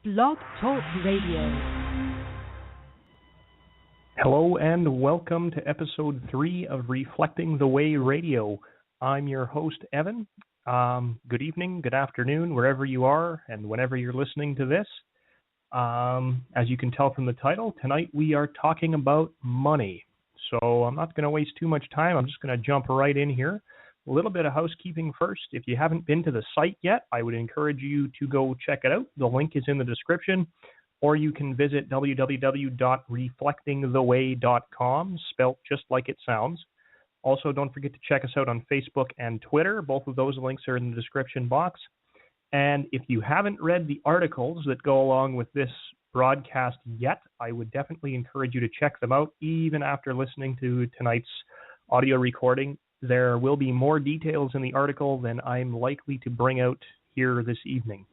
Blog Talk Radio. Hello and welcome to episode 3 of Reflecting the Way Radio. I'm your host, Evan. Good evening, good afternoon, wherever you are and whenever you're listening to this. As you can tell from the title, tonight we are talking about money. So I'm not going to waste too much time. I'm just going to jump right in here. A little bit of housekeeping first. If you haven't been to the site yet, I would encourage you to go check it out. The link is in the description, or you can visit www.reflectingtheway.com, spelt just like it sounds. Also, don't forget to check us out on Facebook and Twitter. Both of those links are in the description box. And if you haven't read the articles that go along with this broadcast yet, I would definitely encourage you to check them out, even after listening to tonight's audio recording. There will be more details in the article than I'm likely to bring out here this evening.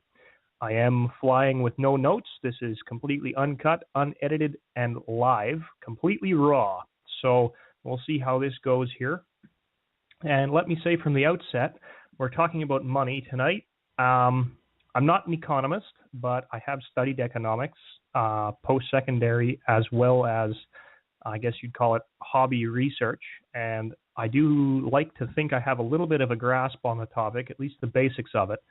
I am flying with no notes. This is completely uncut, unedited, and live, completely raw. So we'll see how this goes here. And let me say from the outset, we're talking about money tonight. I'm not an economist, but I have studied economics, post-secondary, as well as, I guess you'd call it, hobby research. And I do like to think I have a little bit of a grasp on the topic, at least the basics of it.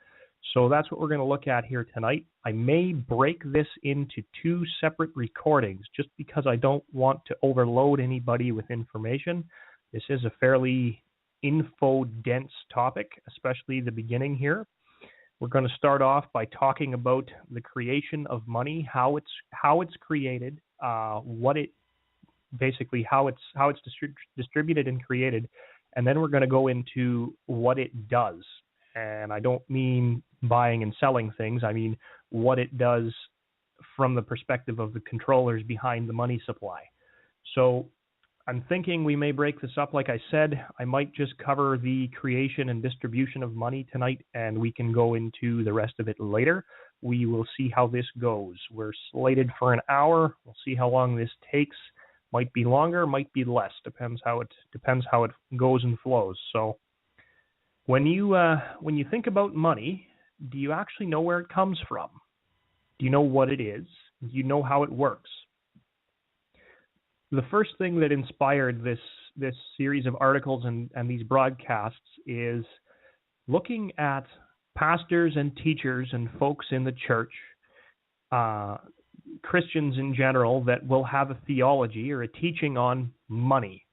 So that's what we're going to look at here tonight. I may break this into 2 separate recordings just because I don't want to overload anybody with information. This is a fairly info-dense topic, especially the beginning here. We're going to start off by talking about the creation of money, how it's created, basically how it's distributed and created, and then we're going to go into what it does. And I don't mean buying and selling things. I mean what it does from the perspective of the controllers behind the money supply. So I'm thinking we may break this up. Like I said, I might just cover the creation and distribution of money tonight, and we can go into the rest of it later. We will see how this goes. We're slated for an hour. We'll see how long this takes. Might be longer, might be less. Depends how it goes and flows. So when you think about money, do you actually know where it comes from? Do you know what it is? Do you know how it works? The first thing that inspired this series of articles and these broadcasts is looking at pastors and teachers and folks in the church, Christians in general, that will have a theology or a teaching on money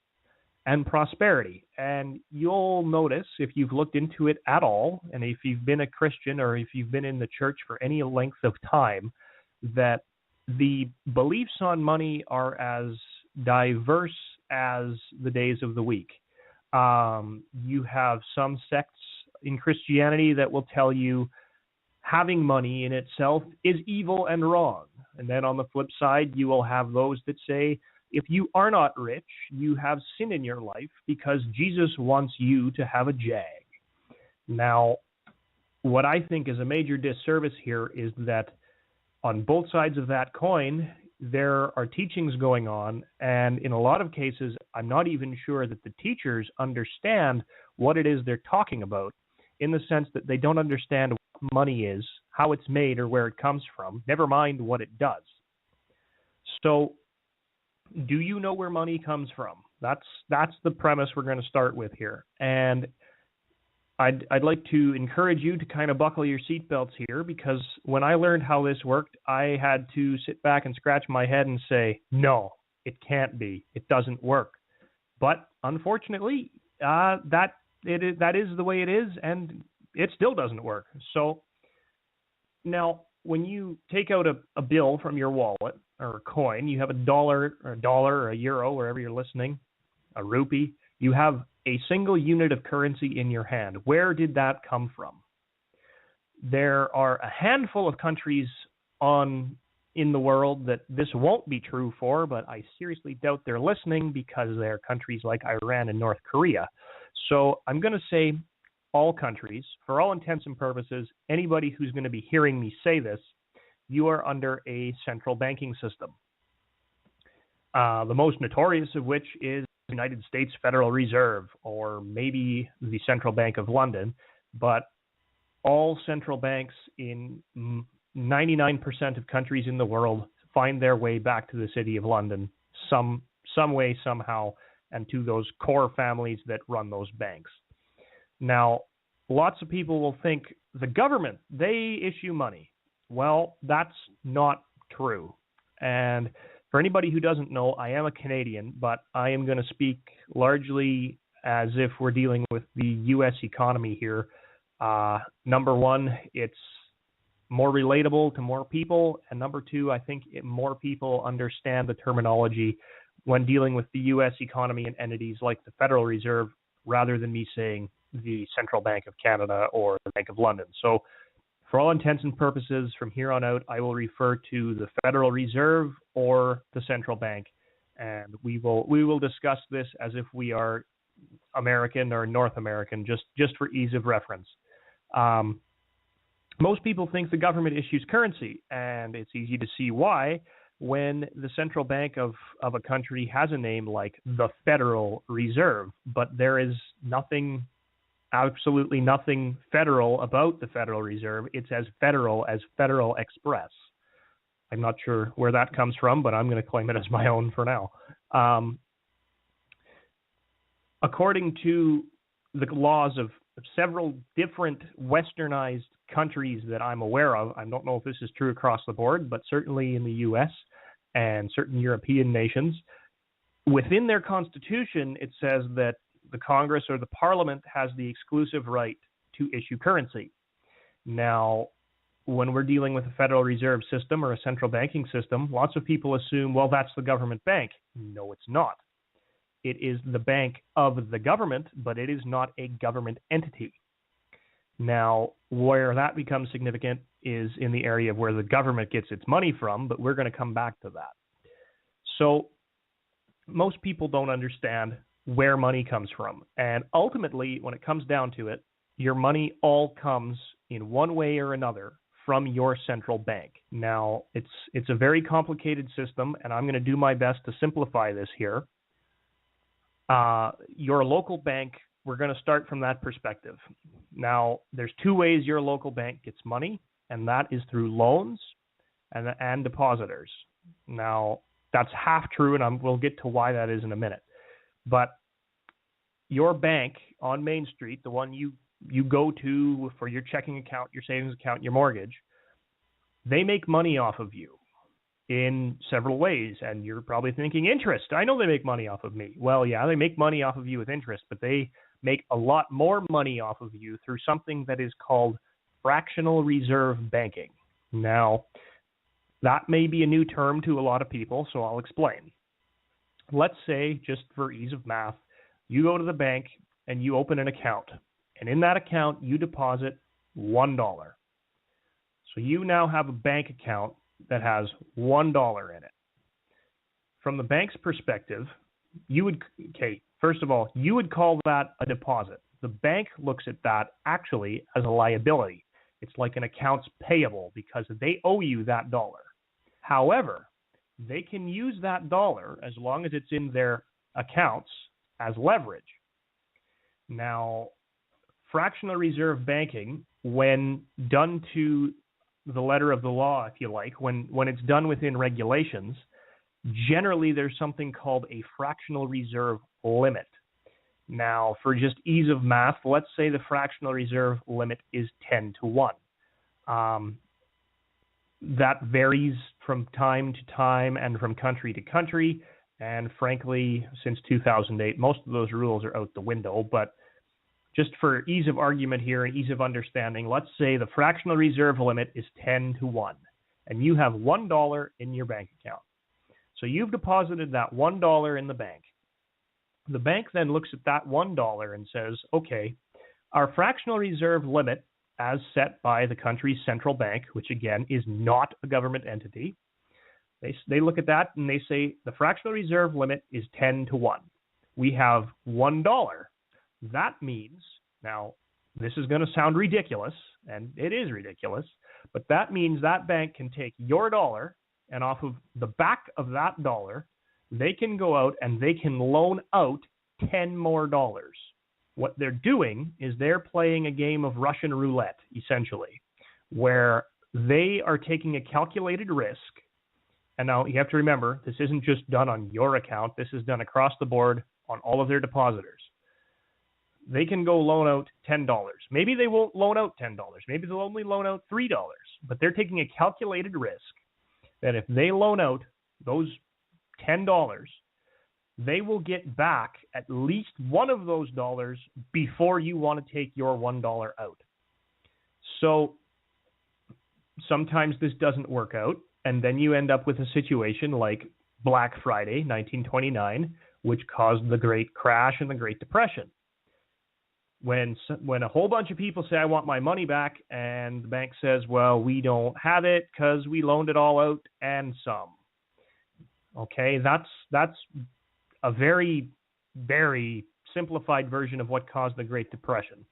and prosperity. And you'll notice, if you've looked into it at all, and if you've been a Christian or if you've been in the church for any length of time, that the beliefs on money are as diverse as the days of the week. You have some sects in Christianity that will tell you having money in itself is evil and wrong. And then on the flip side, you will have those that say, if you are not rich, you have sin in your life because Jesus wants you to have a jag. Now, what I think is a major disservice here is that on both sides of that coin, there are teachings going on, and in a lot of cases, I'm not even sure that the teachers understand what it is they're talking about, in the sense that they don't understand what money is, how it's made, or where it comes from, never mind what it does. So, do you know where money comes from? That's the premise we're going to start with here. And I'd like to encourage you to kind of buckle your seatbelts here, because when I learned how this worked, I had to sit back and scratch my head and say, no, it can't be. It doesn't work. But unfortunately, that is the way it is, and it still doesn't work. So now, when you take out a bill from your wallet or a coin, you have a dollar or a euro, wherever you're listening, a rupee, you have a single unit of currency in your hand. Where did that come from? There are a handful of countries in the world that this won't be true for, but I seriously doubt they're listening, because they're countries like Iran and North Korea. So I'm going to say all countries, for all intents and purposes, anybody who's going to be hearing me say this, you are under a central banking system. The most notorious of which is the United States Federal Reserve, or maybe the Central Bank of London, but all central banks in 99% of countries in the world find their way back to the City of London some way, somehow, and to those core families that run those banks. Now, lots of people will think the government, they issue money. Well, that's not true. And for anybody who doesn't know, I am a Canadian, but I am going to speak largely as if we're dealing with the U.S. economy here. Number one, it's more relatable to more people. And number two, I think more people understand the terminology when dealing with the U.S. economy and entities like the Federal Reserve, rather than me saying the Central Bank of Canada or the Bank of London. So for all intents and purposes, from here on out, I will refer to the Federal Reserve or the Central Bank. And we will discuss this as if we are American or North American, just for ease of reference. Most people think the government issues currency, and it's easy to see why when the central bank of a country has a name like the Federal Reserve, but there is absolutely nothing federal about the Federal Reserve. It's as Federal Express. I'm not sure where that comes from, but I'm going to claim it as my own for now. According to the laws of several different westernized countries that I'm aware of, I don't know if this is true across the board, but certainly in the U.S. and certain European nations, within their constitution, it says that the Congress or the Parliament has the exclusive right to issue currency. Now, when we're dealing with a Federal Reserve system or a central banking system, lots of people assume, well, that's the government bank. No, it's not. It is the bank of the government, but it is not a government entity. Now, where that becomes significant is in the area of where the government gets its money from, but we're going to come back to that. So most people don't understand where money comes from. And ultimately, when it comes down to it, your money all comes in one way or another from your central bank. Now, it's a very complicated system, and I'm going to do my best to simplify this here. Your local bank, we're going to start from that perspective. Now, there's two ways your local bank gets money, and that is through loans and depositors. Now, that's half true, and we'll get to why that is in a minute. But your bank on Main Street, the one you go to for your checking account, your savings account, your mortgage, they make money off of you in several ways. And you're probably thinking, interest. I know they make money off of me. Well, yeah, they make money off of you with interest, but they make a lot more money off of you through something that is called fractional reserve banking. Now, that may be a new term to a lot of people, so I'll explain. Let's say, just for ease of math, you go to the bank and you open an account. And in that account, you deposit $1. So you now have a bank account that has $1 in it. From the bank's perspective, first of all, you would call that a deposit. The bank looks at that actually as a liability. It's like an accounts payable because they owe you that dollar. However, they can use that dollar as long as it's in their accounts as leverage. Now, fractional reserve banking, when done to the letter of the law, if you like, when it's done within regulations, generally there's something called a fractional reserve limit. Now, for just ease of math, let's say the fractional reserve limit is 10 to 1. That varies from time to time and from country to country. And frankly, since 2008, most of those rules are out the window. But just for ease of argument here and ease of understanding, let's say the fractional reserve limit is 10 to 1. And you have $1 in your bank account. So you've deposited that $1 in the bank. The bank then looks at that $1 and says, okay, our fractional reserve limit as set by the country's central bank, which again is not a government entity, they look at that and they say the fractional reserve limit is 10 to 1. We have $1. That means, now this is going to sound ridiculous, and it is ridiculous, but that means that bank can take your dollar and off of the back of that dollar, they can go out and they can loan out $10 more. What they're doing is they're playing a game of Russian roulette, essentially, where they are taking a calculated risk. And now you have to remember, this isn't just done on your account. This is done across the board on all of their depositors. They can go loan out $10. Maybe they won't loan out $10. Maybe they'll only loan out $3. But they're taking a calculated risk that if they loan out those $10, they will get back at least one of those dollars before you want to take your $1 out. So sometimes this doesn't work out, and then you end up with a situation like Black Friday, 1929, which caused the Great Crash and the Great Depression. When a whole bunch of people say, I want my money back, and the bank says, well, we don't have it because we loaned it all out and some. Okay, that's a very, very simplified version of what caused the Great Depression.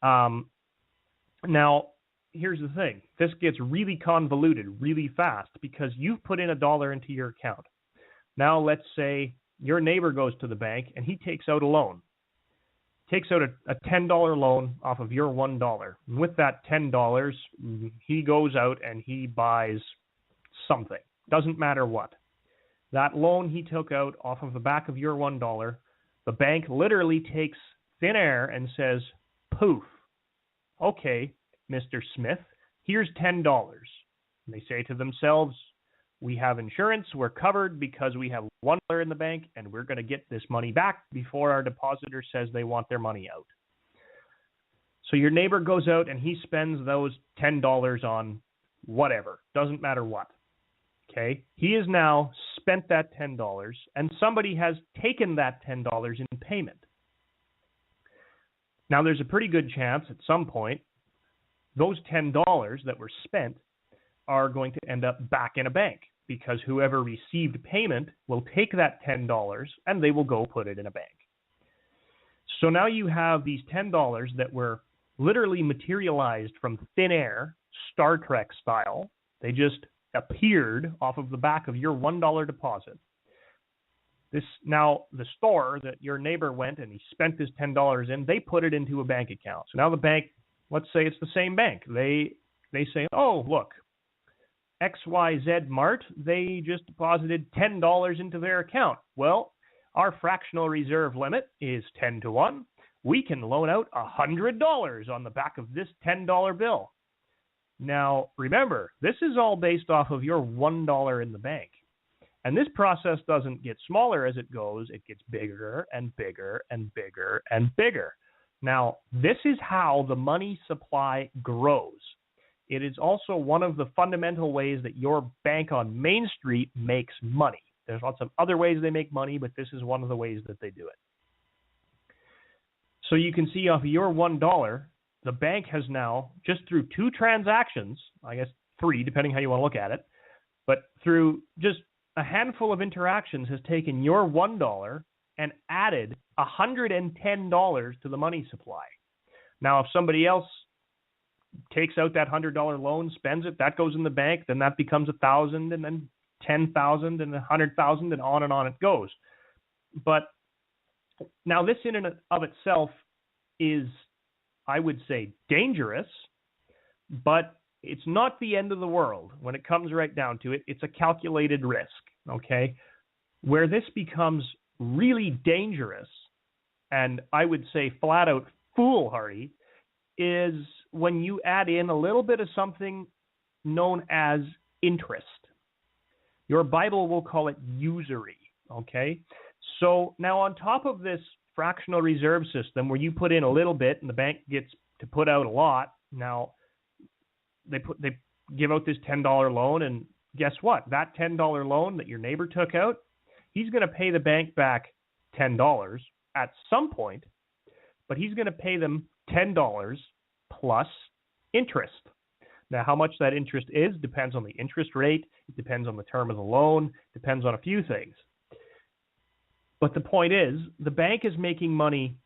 Now, here's the thing. This gets really convoluted really fast because you've put in $1 into your account. Now, let's say your neighbor goes to the bank and he takes out a loan. Takes out a $10 loan off of your $1. And with that $10, he goes out and he buys something. Doesn't matter what. That loan he took out off of the back of your $1, the bank literally takes thin air and says, poof, okay, Mr. Smith, here's $10. And they say to themselves, we have insurance, we're covered because we have $1 in the bank, and we're going to get this money back before our depositor says they want their money out. So your neighbor goes out and he spends those $10 on whatever, doesn't matter what. Okay, he has now spent that $10, and somebody has taken that $10 in payment. Now, there's a pretty good chance at some point those $10 that were spent are going to end up back in a bank because whoever received payment will take that $10 and they will go put it in a bank. So now you have these $10 that were literally materialized from thin air, Star Trek style. They just appeared off of the back of your $1 deposit. Now the store that your neighbor went and he spent his $10 in, they put it into a bank account. So now the bank, let's say it's the same bank. They say, oh, look, XYZ Mart, they just deposited $10 into their account. Well, our fractional reserve limit is 10 to 1. We can loan out $100 on the back of this $10 bill. Now, remember, this is all based off of your $1 in the bank. And this process doesn't get smaller as it goes. It gets bigger and bigger and bigger and bigger. Now, this is how the money supply grows. It is also one of the fundamental ways that your bank on Main Street makes money. There's lots of other ways they make money, but this is one of the ways that they do it. So you can see off of your $1, the bank has now, just through 2 transactions, I guess 3, depending how you want to look at it, but through just a handful of interactions has taken your $1 and added $110 to the money supply. Now, if somebody else takes out that $100 loan, spends it, that goes in the bank, then that becomes $1,000 and then $10,000 and $100,000 and on it goes. But now this in and of itself is, I would say, dangerous, but it's not the end of the world. When it comes right down to it, it's a calculated risk, okay? Where this becomes really dangerous, and I would say flat out foolhardy, is when you add in a little bit of something known as interest. Your Bible will call it usury, okay? So now on top of this fractional reserve system where you put in a little bit and the bank gets to put out a lot, now they give out this $10 loan, and guess what? That $10 loan that your neighbor took out, he's going to pay the bank back $10 at some point, but he's going to pay them $10 plus interest. Now, how much that interest is depends on the interest rate, it depends on the term of the loan, depends on a few things. But the point is, the bank is making money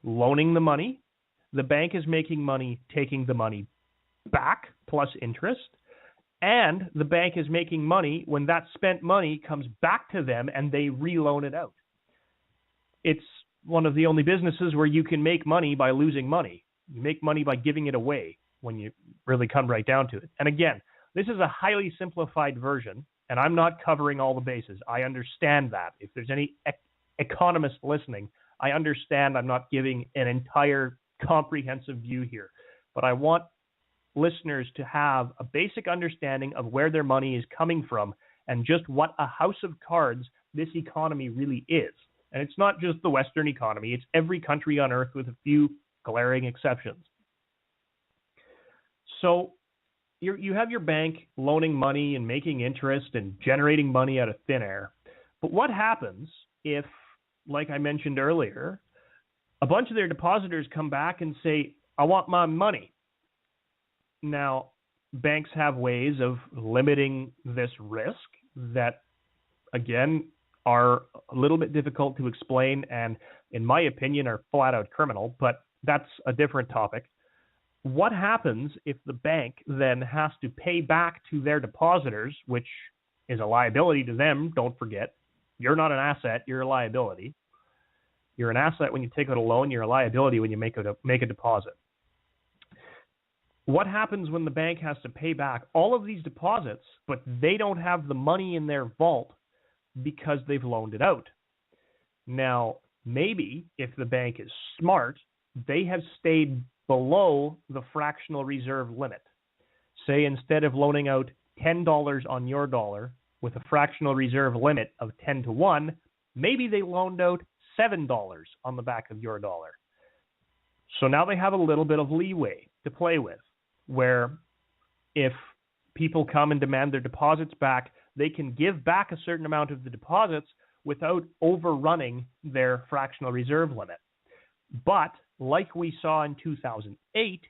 loaning the money, the bank is making money taking the money back plus interest, and the bank is making money when that spent money comes back to them and they reloan it out. It's one of the only businesses where you can make money by losing money. You make money by giving it away when you really come right down to it. And again, This is a highly simplified version, and I'm not covering all the bases. I understand that. If there's any economist listening, I understand I'm not giving an entire comprehensive view here. But I want listeners to have a basic understanding of where their money is coming from and just what a house of cards this economy really is. And it's not just the Western economy. It's every country on earth with a few glaring exceptions. So you have your bank loaning money and making interest and generating money out of thin air. But what happens if, like I mentioned earlier, a bunch of their depositors come back and say, I want my money? Now, banks have ways of limiting this risk that, again, are a little bit difficult to explain and, in my opinion, are flat out criminal, but that's a different topic. What happens if the bank then has to pay back to their depositors, which is a liability to them? Don't forget, you're not an asset, you're a liability. You're an asset when you take out a loan, you're a liability when you make a deposit. What happens when the bank has to pay back all of these deposits, but they don't have the money in their vault because they've loaned it out? Now, maybe if the bank is smart, they have stayed below the fractional reserve limit. Say instead of loaning out $10 on your dollar with a fractional reserve limit of 10 to 1, maybe they loaned out $7 on the back of your dollar. So now they have a little bit of leeway to play with, where if people come and demand their deposits back, they can give back a certain amount of the deposits without overrunning their fractional reserve limit. But like we saw in 2008,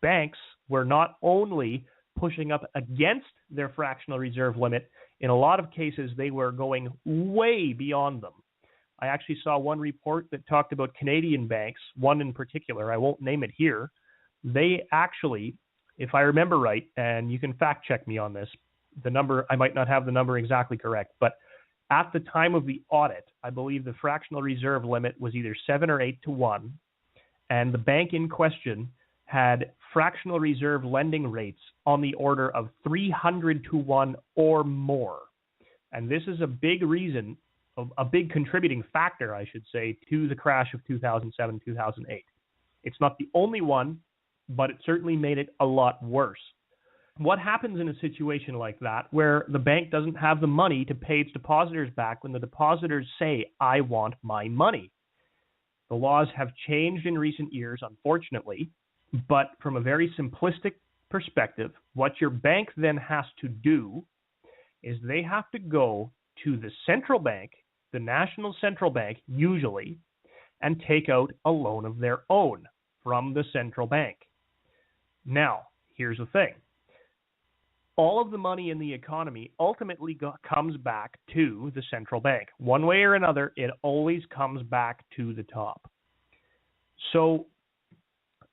banks were not only pushing up against their fractional reserve limit, in a lot of cases they were going way beyond them. I actually saw one report that talked about Canadian banks, one in particular, I won't name it here. They actually, if I remember right, and you can fact check me on this, the number, I might not have the number exactly correct, but at the time of the audit, I believe the fractional reserve limit was either 7 or 8 to 1, and the bank in question had fractional reserve lending rates on the order of 300 to 1 or more. And this is a big reason, a big contributing factor, I should say, to the crash of 2007, 2008. It's not the only one, but it certainly made it a lot worse. What happens in a situation like that where the bank doesn't have the money to pay its depositors back when the depositors say, I want my money? The laws have changed in recent years, unfortunately, but from a very simplistic perspective, what your bank then has to do is they have to go to the central bank, the national central bank usually, and take out a loan of their own from the central bank. Now, here's the thing. All of the money in the economy ultimately comes back to the central bank. One way or another, it always comes back to the top. So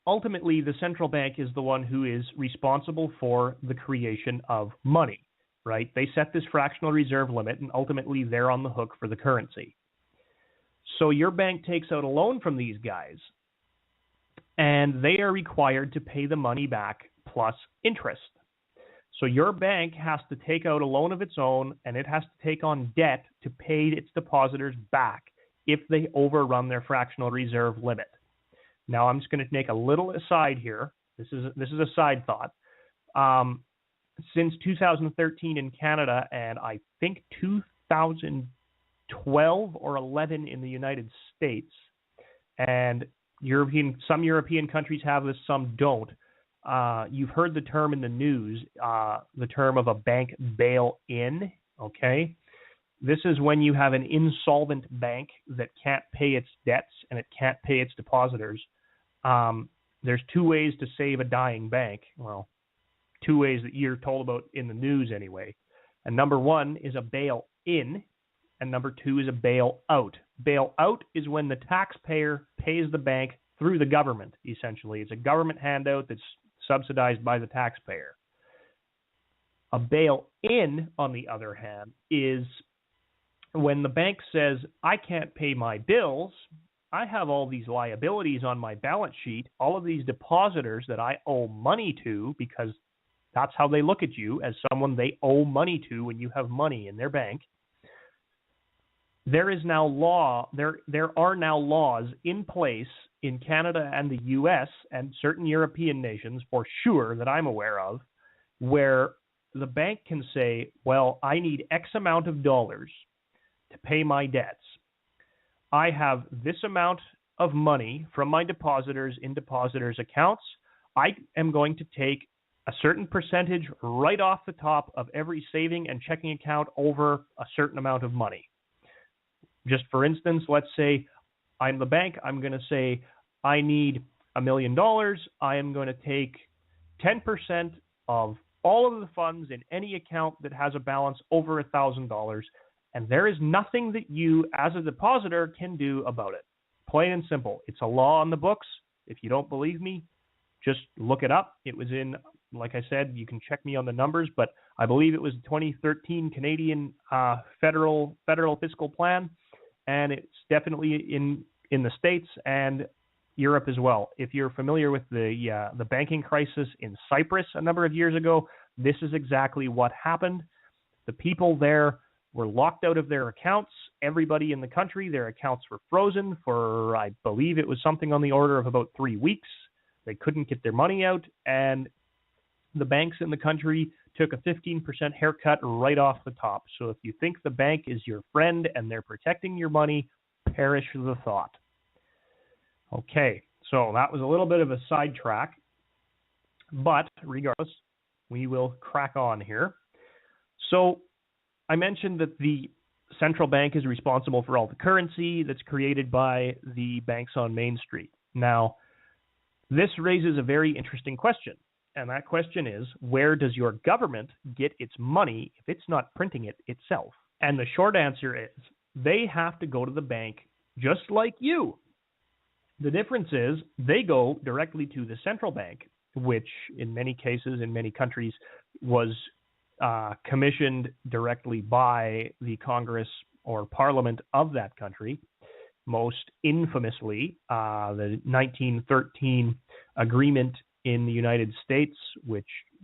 ultimately, the central bank is the one who is responsible for the creation of money, right? They set this fractional reserve limit, and ultimately they're on the hook for the currency. So your bank takes out a loan from these guys, and they are required to pay the money back plus interest. So your bank has to take out a loan of its own, and it has to take on debt to pay its depositors back if they overrun their fractional reserve limit. Now, I'm just going to make a little aside here. This is a side thought. Since 2013 in Canada, and I think 2012 or 11 in the United States, and some European countries have this, some don't. You've heard the term in the news, the term of a bank bail-in, okay? This is when you have an insolvent bank that can't pay its debts and it can't pay its depositors. There's two ways to save a dying bank. Well, two ways that you're told about in the news anyway. And number one is a bail-in, and number two is a bail-out. Bail-out is when the taxpayer pays the bank through the government, essentially. It's a government handout that's subsidized by the taxpayer. A bail-in, on the other hand, is when the bank says, I can't pay my bills, I have all these liabilities on my balance sheet, all of these depositors that I owe money to because That's how they look at you, as someone they owe money to when you have money in their bank. There are now laws in place in Canada and the US and certain European nations, for sure, that I'm aware of, where the bank can say, well, I need X amount of dollars to pay my debts. I have this amount of money from my depositors in depositors' accounts. I am going to take a certain percentage right off the top of every saving and checking account over a certain amount of money. Just for instance, let's say I'm the bank. I'm going to say I need $1 million. I am going to take 10% of all of the funds in any account that has a balance over $1,000, and there is nothing that you, as a depositor, can do about it. Plain and simple. It's a law on the books. If you don't believe me, just look it up. It was in, like I said, you can check me on the numbers, but I believe it was 2013 Canadian federal fiscal plan, and it's definitely in the States and Europe as well. If you're familiar with the banking crisis in Cyprus a number of years ago, this is exactly what happened. The people there were locked out of their accounts. Everybody in the country, their accounts were frozen for, I believe it was something on the order of about 3 weeks. They couldn't get their money out, and the banks in the country took a 15% haircut right off the top. So if you think the bank is your friend and they're protecting your money, perish the thought. Okay, so that was a little bit of a sidetrack, but regardless, we will crack on here. So I mentioned that the central bank is responsible for all the currency that's created by the banks on Main Street. Now, this raises a very interesting question, and that question is, where does your government get its money if it's not printing it itself? And the short answer is, they have to go to the bank just like you. The difference is they go directly to the central bank, which in many cases, in many countries, was commissioned directly by the Congress or Parliament of that country. Most infamously, the 1913 agreement in the United States,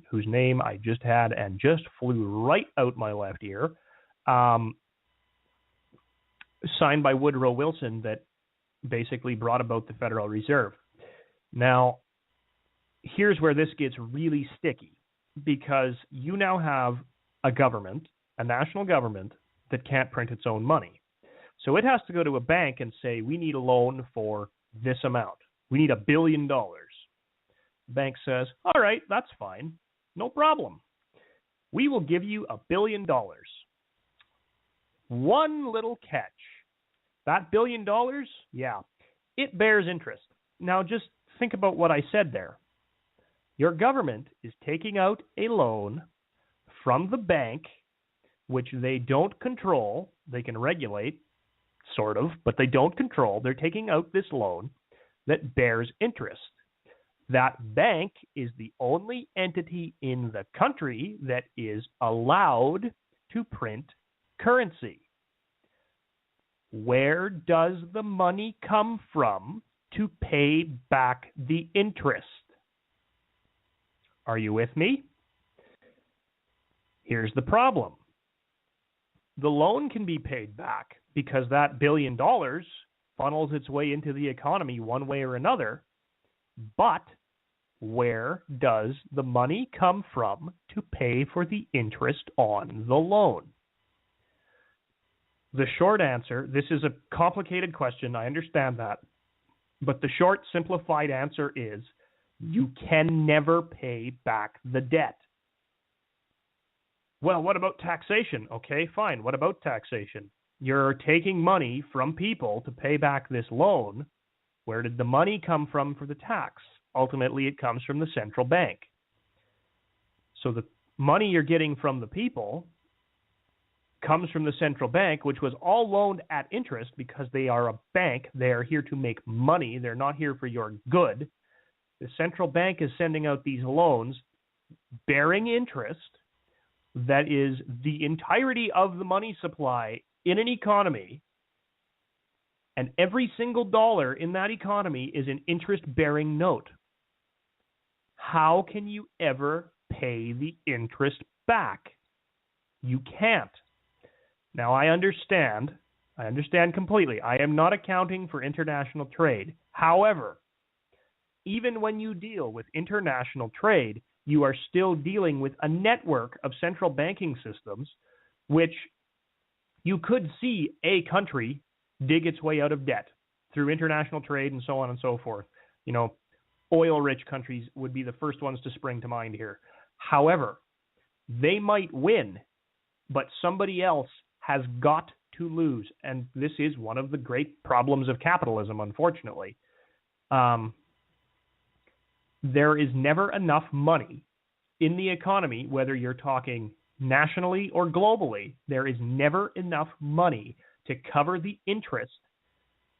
whose name I just had and just flew right out my left ear, signed by Woodrow Wilson, that basically brought about the Federal Reserve. Now, here's where this gets really sticky, because you now have a government, a national government, that can't print its own money. So it has to go to a bank and say, we need a loan for this amount. We need $1 billion. The bank says, all right, that's fine. No problem. We will give you $1 billion. One little catch. That $1 billion, yeah, it bears interest. Now just think about what I said there. Your government is taking out a loan from the bank, which they don't control. They can regulate, sort of, but they don't control. They're taking out this loan that bears interest. That bank is the only entity in the country that is allowed to print currency. Where does the money come from to pay back the interest? Are you with me? Here's the problem. The loan can be paid back because that $1 billion funnels its way into the economy one way or another, but where does the money come from to pay for the interest on the loan? The short answer, this is a complicated question, I understand that, but the short, simplified answer is you can never pay back the debt. Well, what about taxation? Okay, fine. What about taxation? You're taking money from people to pay back this loan. Where did the money come from for the tax? Ultimately, it comes from the central bank. So the money you're getting from the people comes from the central bank, which was all loaned at interest because they are a bank. They are here to make money. They're not here for your good. The central bank is sending out these loans bearing interest that is the entirety of the money supply in an economy, and every single dollar in that economy is an interest-bearing note. How can you ever pay the interest back. You can't. Now, I understand completely. I am not accounting for international trade. However, even when you deal with international trade, you are still dealing with a network of central banking systems, which you could see a country dig its way out of debt through international trade and so on and so forth. You know, oil-rich countries would be the first ones to spring to mind here. However, they might win, but somebody else has got to lose. And this is one of the great problems of capitalism, unfortunately. There is never enough money in the economy, whether you're talking nationally or globally. There is never enough money to cover the interest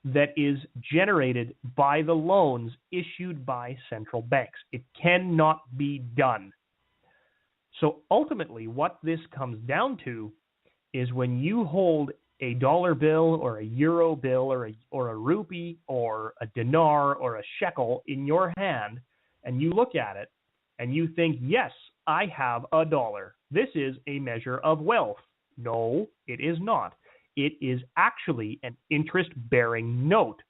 that is generated by the loans issued by central banks. It cannot be done. So ultimately, what this comes down to is when you hold a dollar bill or a euro bill or a rupee or a dinar or a shekel in your hand, and you look at it and you think, yes, I have a dollar. This is a measure of wealth. No, it is not. It is actually an interest-bearing note.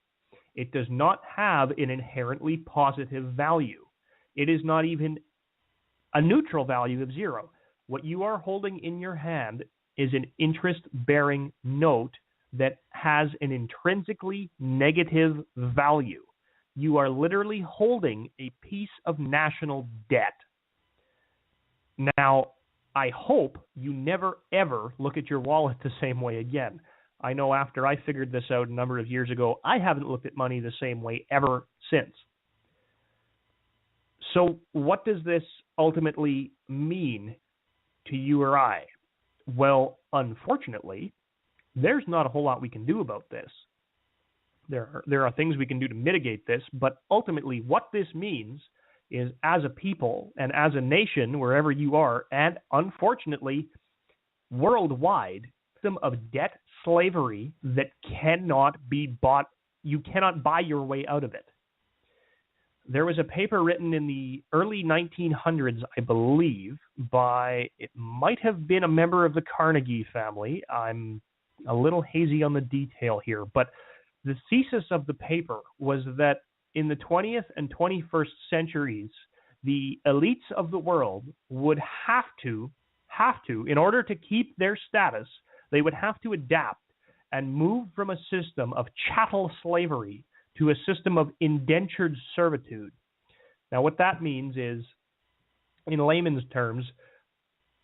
It does not have an inherently positive value. It is not even a neutral value of zero. What you are holding in your hand is an interest-bearing note that has an intrinsically negative value. You are literally holding a piece of national debt. Now, I hope you never, ever look at your wallet the same way again. I know after I figured this out a number of years ago, I haven't looked at money the same way ever since. So what does this ultimately mean to you or I? Well, unfortunately, there's not a whole lot we can do about this. There are things we can do to mitigate this, but ultimately what this means is, as a people and as a nation, wherever you are, and unfortunately worldwide, system of debt slavery that cannot be bought. You cannot buy your way out of it. There was a paper written in the early 1900s, I believe, it might have been a member of the Carnegie family. I'm a little hazy on the detail here, but the thesis of the paper was that in the 20th and 21st centuries, the elites of the world would have to, in order to keep their status, they would have to adapt and move from a system of chattel slavery to a system of indentured servitude. Now, what that means is, in layman's terms,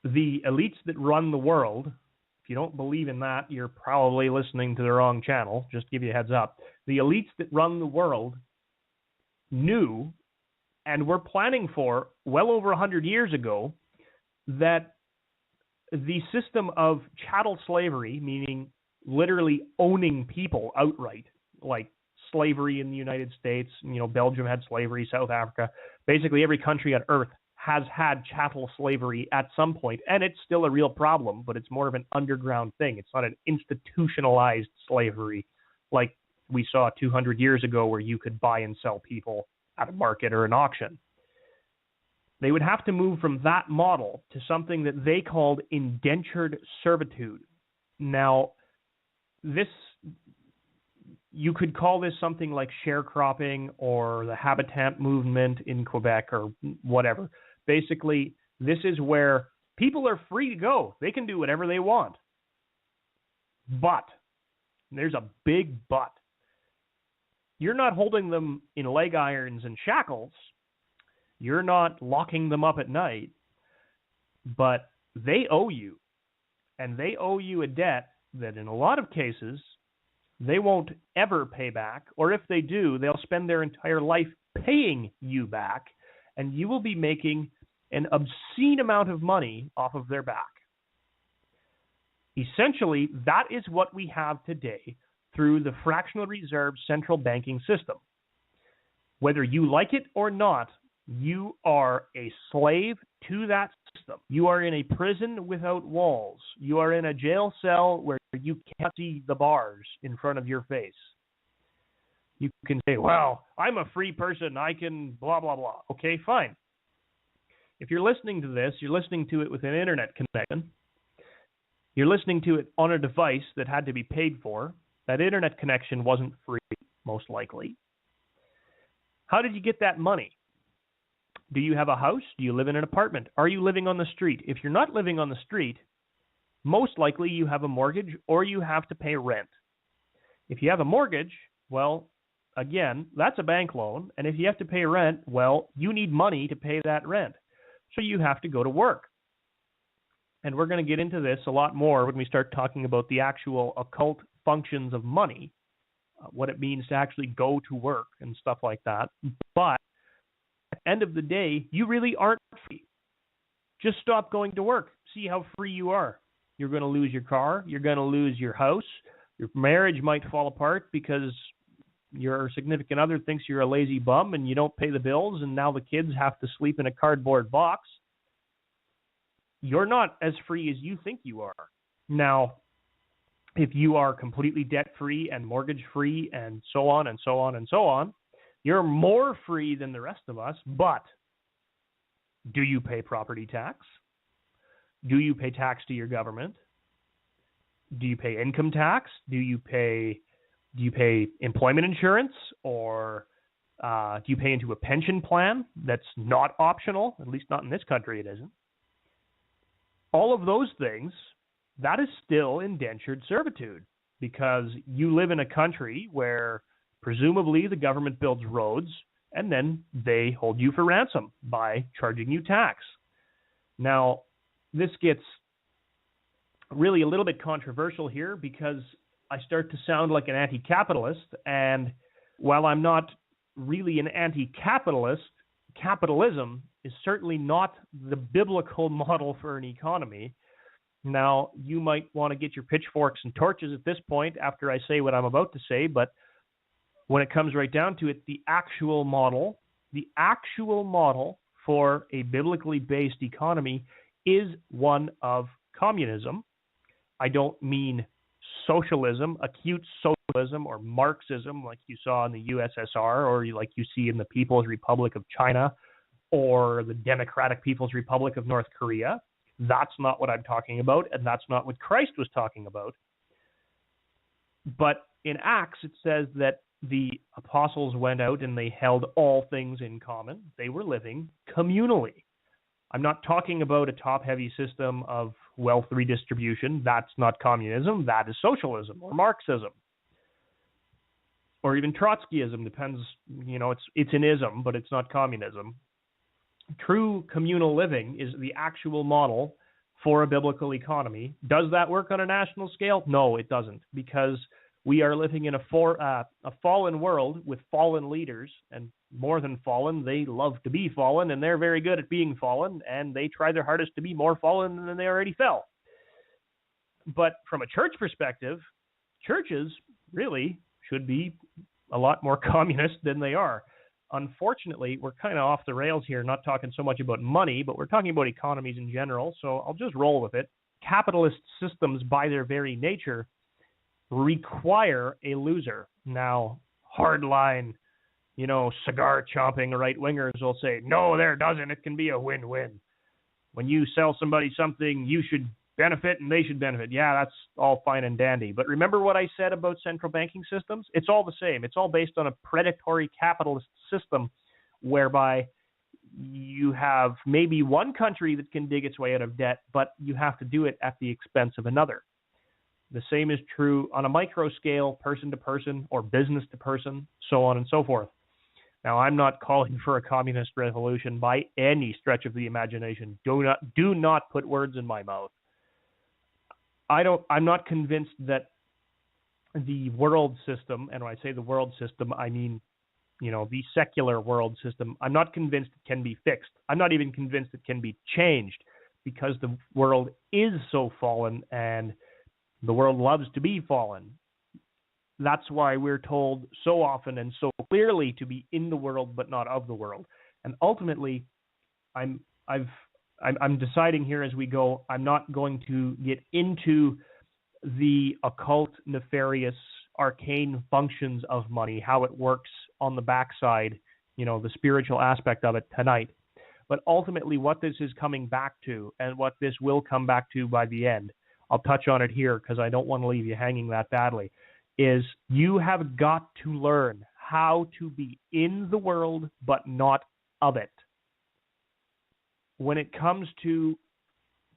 the elites that run the world, if you don't believe in that, you're probably listening to the wrong channel, just to give you a heads up. The elites that run the world knew and were planning for, well over 100 years ago, that the system of chattel slavery, meaning literally owning people outright, like slavery in the United States, Belgium had slavery, South Africa, basically every country on earth has had chattel slavery at some point, and it's still a real problem, but it's more of an underground thing. It's not an institutionalized slavery like we saw 200 years ago where you could buy and sell people at a market or an auction. They would have to move from that model to something that they called indentured servitude. Now, you could call this something like sharecropping or the habitat movement in Quebec or whatever. Basically, this is where people are free to go. They can do whatever they want. But, there's a big but. You're not holding them in leg irons and shackles. You're not locking them up at night. But they owe you. And they owe you a debt that in a lot of cases they won't ever pay back, or if they do, they'll spend their entire life paying you back, and you will be making an obscene amount of money off of their back. Essentially, that is what we have today through the fractional reserve central banking system. Whether you like it or not, you are a slave to that system. You are in a prison without walls. You are in a jail cell where you can't see the bars in front of your face. You can say, well, I'm a free person. I can blah, blah, blah. Okay, fine. If you're listening to this, you're listening to it with an internet connection. You're listening to it on a device that had to be paid for. That internet connection wasn't free, most likely. How did you get that money? Do you have a house? Do you live in an apartment? Are you living on the street? If you're not living on the street, most likely you have a mortgage or you have to pay rent. If you have a mortgage, well, again, that's a bank loan. And if you have to pay rent, well, you need money to pay that rent. So you have to go to work. And we're going to get into this a lot more when we start talking about the actual occult functions of money, what it means to actually go to work and stuff like that. But at the end of the day, you really aren't free. Just stop going to work. See how free you are. You're going to lose your car. You're going to lose your house. Your marriage might fall apart because your significant other thinks you're a lazy bum and you don't pay the bills, and now the kids have to sleep in a cardboard box. You're not as free as you think you are. Now, if you are completely debt-free and mortgage-free and so on and so on and so on, you're more free than the rest of us. But do you pay property tax? Do you pay tax to your government? Do you pay income tax? Do you pay employment insurance? Or do you pay into a pension plan that's not optional? At least not in this country it isn't. All of those things, that is still indentured servitude, because you live in a country where presumably the government builds roads and then they hold you for ransom by charging you tax. Now, this gets really a little bit controversial here because I start to sound like an anti-capitalist, and while I'm not really an anti-capitalist, capitalism is certainly not the biblical model for an economy. Now, you might want to get your pitchforks and torches at this point after I say what I'm about to say, but when it comes right down to it, the actual model for a biblically based economy is one of communism. I don't mean socialism, acute socialism, or Marxism like you saw in the USSR or like you see in the People's Republic of China or the Democratic People's Republic of North Korea. That's not what I'm talking about, and that's not what Christ was talking about. But in Acts, it says that the apostles went out and they held all things in common. They were living communally. I'm not talking about a top-heavy system of wealth redistribution. That's not communism. That is socialism or Marxism. Or even Trotskyism. Depends, it's an ism, but it's not communism. True communal living is the actual model for a biblical economy. Does that work on a national scale? No, it doesn't, because we are living in a fallen world with fallen leaders, and more than fallen, they love to be fallen, and they're very good at being fallen, and they try their hardest to be more fallen than they already fell. But from a church perspective, churches really should be a lot more communist than they are. Unfortunately, we're kind of off the rails here, not talking so much about money, but we're talking about economies in general, so I'll just roll with it. Capitalist systems, by their very nature, require a loser. Now, hardline, cigar-chomping right-wingers will say, no, there doesn't. It can be a win-win. When you sell somebody something, you should benefit and they should benefit. Yeah, that's all fine and dandy. But remember what I said about central banking systems? It's all the same. It's all based on a predatory capitalist system whereby you have maybe one country that can dig its way out of debt, but you have to do it at the expense of another. The same is true on a micro scale, person to person or business to person, so on and so forth. Now, I'm not calling for a communist revolution by any stretch of the imagination. Do not put words in my mouth. I'm not convinced that the world system, and when I say the world system, I mean, the secular world system, I'm not convinced it can be fixed. I'm not even convinced it can be changed, because the world is so fallen and the world loves to be fallen. That's why we're told so often and so clearly to be in the world but not of the world. And ultimately, I'm deciding here as we go, I'm not going to get into the occult, nefarious, arcane functions of money, how it works on the backside, the spiritual aspect of it tonight. But ultimately what this is coming back to, and what this will come back to by the end, I'll touch on it here because I don't want to leave you hanging that badly, is you have got to learn how to be in the world but not of it. When it comes to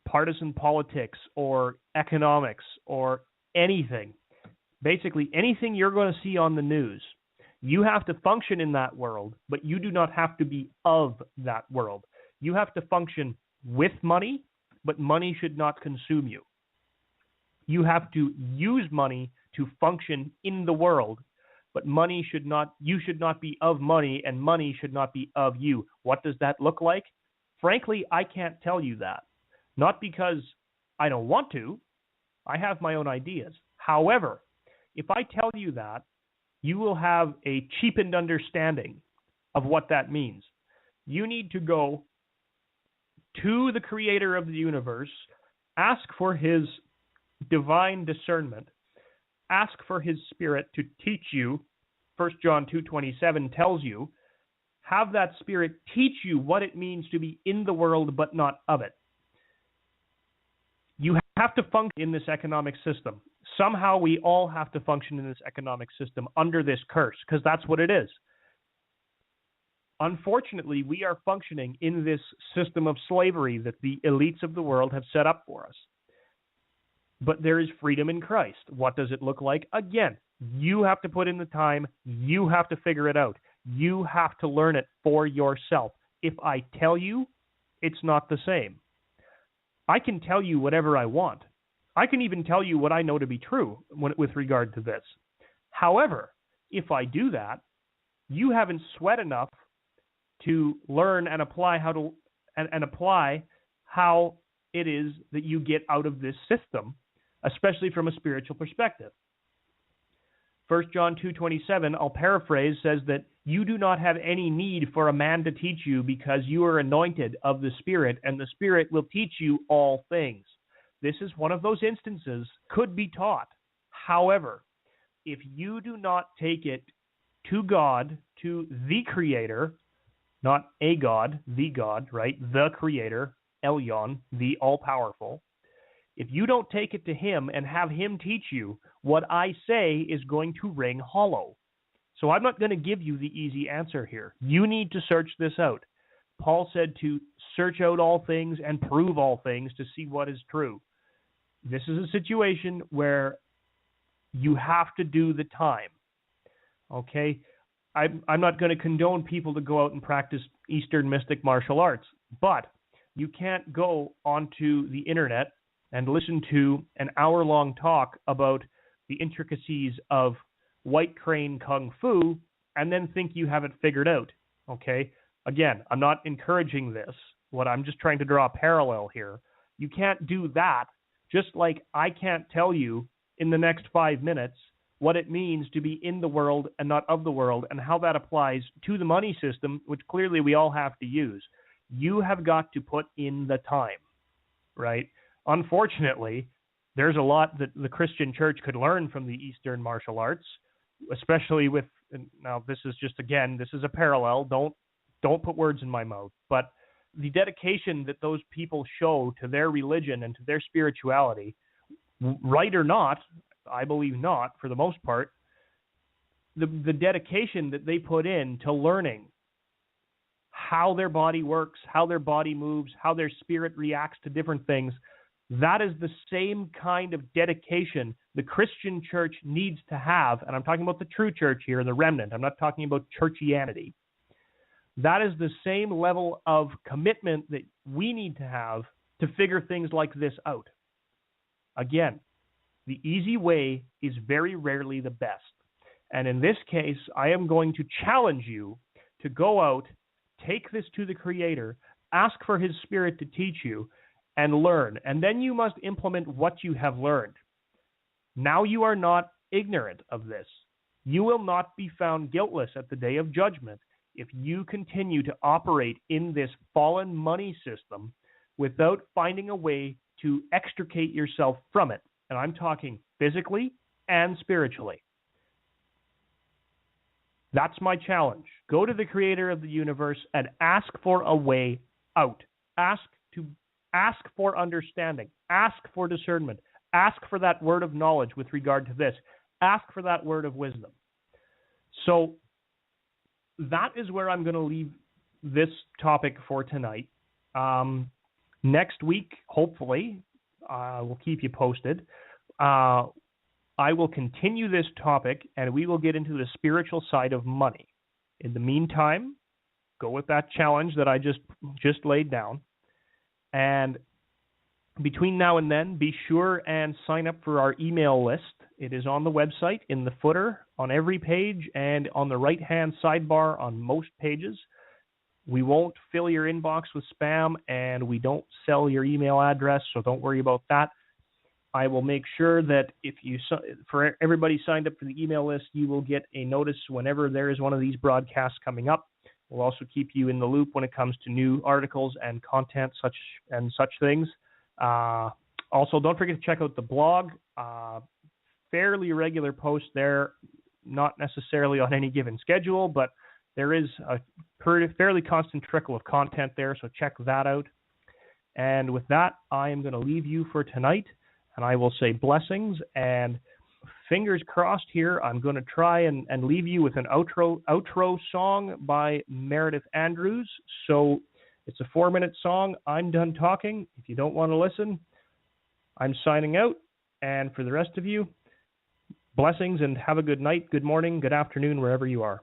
partisan politics or economics or anything, basically anything you're going to see on the news, you have to function in that world, but you do not have to be of that world. You have to function with money, but money should not consume you. You have to use money to function in the world, but you should not be of money, and money should not be of you. What does that look like? Frankly, I can't tell you that. Not because I don't want to. I have my own ideas. However, if I tell you that, you will have a cheapened understanding of what that means. You need to go to the creator of the universe, ask for his divine discernment, ask for his spirit to teach you. 1 John 2:27 tells you, have that spirit teach you what it means to be in the world but not of it. You have to function in this economic system. Somehow we all have to function in this economic system under this curse, because that's what it is. Unfortunately, we are functioning in this system of slavery that the elites of the world have set up for us. But there is freedom in Christ. What does it look like? Again, you have to put in the time. You have to figure it out. You have to learn it for yourself. If I tell you, it's not the same. I can tell you whatever I want. I can even tell you what I know to be true with regard to this. However, if I do that, you haven't sweat enough to learn and apply how it is that you get out of this system, especially from a spiritual perspective. 1 John 2:27, I'll paraphrase, says that you do not have any need for a man to teach you, because you are anointed of the Spirit, and the Spirit will teach you all things. This is one of those instances, could be taught. However, if you do not take it to God, to the Creator, not a God, the God, right? The Creator, Elyon, the all-powerful. If you don't take it to him and have him teach you, what I say is going to ring hollow. So I'm not going to give you the easy answer here. You need to search this out. Paul said to search out all things and prove all things to see what is true. This is a situation where you have to do the time. Okay? I'm not going to condone people to go out and practice Eastern mystic martial arts, but you can't go onto the internet and listen to an hour-long talk about the intricacies of White Crane Kung Fu and then think you have it figured out, okay? Again, I'm not encouraging this. I'm just trying to draw a parallel here. You can't do that, just like I can't tell you in the next 5 minutes what it means to be in the world and not of the world, and how that applies to the money system, which clearly we all have to use. You have got to put in the time, right? Unfortunately, there's a lot that the Christian church could learn from the Eastern martial arts, especially with, now this is just, again, this is a parallel, don't put words in my mouth, but the dedication that those people show to their religion and to their spirituality, right or not, I believe not, for the most part, the dedication that they put in to learning how their body works, how their body moves, how their spirit reacts to different things, that is the same kind of dedication the Christian church needs to have. And I'm talking about the true church here, the remnant. I'm not talking about churchianity. That is the same level of commitment that we need to have to figure things like this out. Again, the easy way is very rarely the best. And in this case, I am going to challenge you to go out, take this to the Creator, ask for His Spirit to teach you, and learn. And then you must implement what you have learned. Now you are not ignorant of this. You will not be found guiltless at the day of judgment if you continue to operate in this fallen money system without finding a way to extricate yourself from it. And I'm talking physically and spiritually. That's my challenge. Go to the Creator of the universe and ask for a way out. Ask for understanding. Ask for discernment. Ask for that word of knowledge with regard to this. Ask for that word of wisdom. So that is where I'm going to leave this topic for tonight. Next week, hopefully, we'll keep you posted. I will continue this topic, and we will get into the spiritual side of money. In the meantime, go with that challenge that I just laid down. And between now and then, be sure and sign up for our email list. It is on the website, in the footer, on every page, and on the right-hand sidebar on most pages. We won't fill your inbox with spam, and we don't sell your email address, so don't worry about that. I will make sure that for everybody signed up for the email list, you will get a notice whenever there is one of these broadcasts coming up. We'll also keep you in the loop when it comes to new articles and content such things. Also, don't forget to check out the blog. Fairly regular posts there, not necessarily on any given schedule, but there is a fairly constant trickle of content there, so check that out. And with that, I am going to leave you for tonight, and I will say blessings, and fingers crossed here, I'm going to try and leave you with an outro song by Meredith Andrews. So it's a 4-minute song. I'm done talking. If you don't want to listen, I'm signing out. And for the rest of you, blessings and have a good night, good morning, good afternoon, wherever you are.